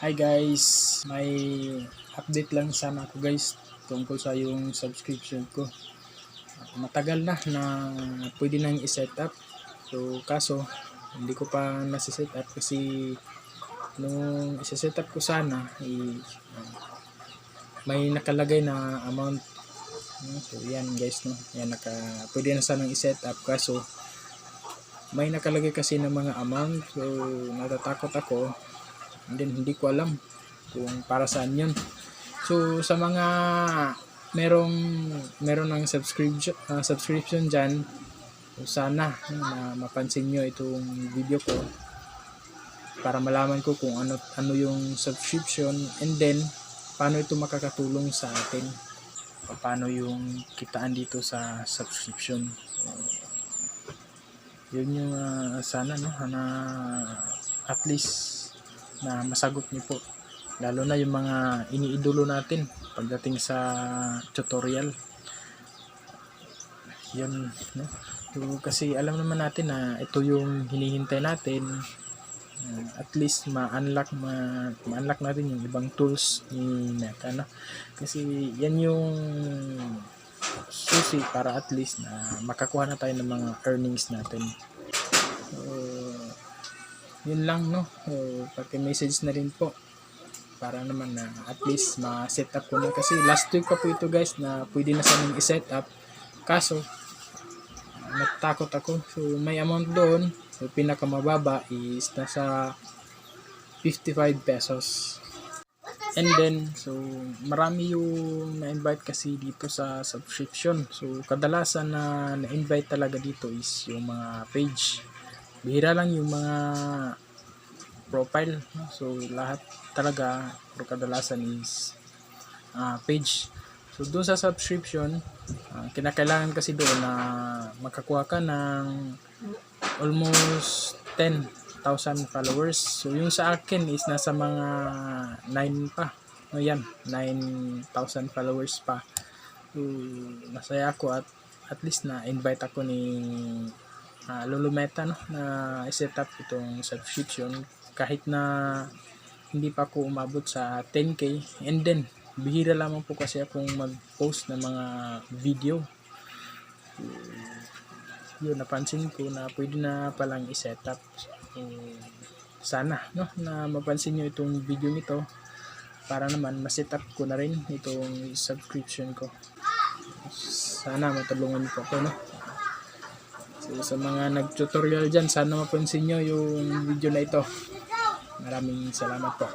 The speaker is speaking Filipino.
Hi guys, may update lang sana ako guys tungkol sa yung subscription ko. Matagal na pwede nang i-set up. So kaso hindi ko pa nasi-set up kasi nung i-set up ko sana may nakalagay na amount. So yan guys, no. Yan pwede na sanang i-set up kaso may nakalagay kasi ng mga amount. So natatakot ako. And then hindi ko alam kung para saan yun. So sa mga meron ng subscription dyan, so sana na mapansin nyo itong video ko para malaman ko kung ano yung subscription, and then paano ito makakatulong sa atin, paano yung kitaan dito sa subscription. Yun yung sana na at least na masagot niyo po, lalo na yung mga iniidolo natin pagdating sa tutorial. Yun, no? So, kasi alam naman natin na ito yung hinihintay natin, at least ma-unlock natin yung ibang tools ni Meta, no? Kasi yan yung susi para at least na makakuha na tayo ng mga earnings natin. So, yun lang, no. Paki-message na rin po para naman na at least ma-set up ko na, kasi last week pa po ito guys na pwede na sanang i-set up kaso natakot ako. So may amount doon, so pinakamababa is nasa 55 pesos, and then so marami yung na-invite kasi dito sa subscription. So kadalasan na na-invite talaga dito is yung mga page, bihira lang yung mga profile, no? So lahat talaga pero kadalasan is page. So doon sa subscription, kinakailangan kasi doon na makakuha ka ng almost 10,000 followers. So yung sa akin is nasa mga 9 pa, no, yan 9,000 followers pa. So masaya ako at least na invite ako ni Lolo Meta, no, na i-set up itong subscription kahit na hindi pa ako umabot sa 10k, and then bihira lamang po kasi akong mag-post ng mga video. Yun, napansin ko na pwede na palang i-set up. Sana, no, na mapansin nyo itong video nito para naman ma-set up ko na rin itong subscription ko. Sana matulungan po ako, no. So, sa mga nag-tutorial dyan, sana mapansin nyo yung video na ito. Maraming salamat po.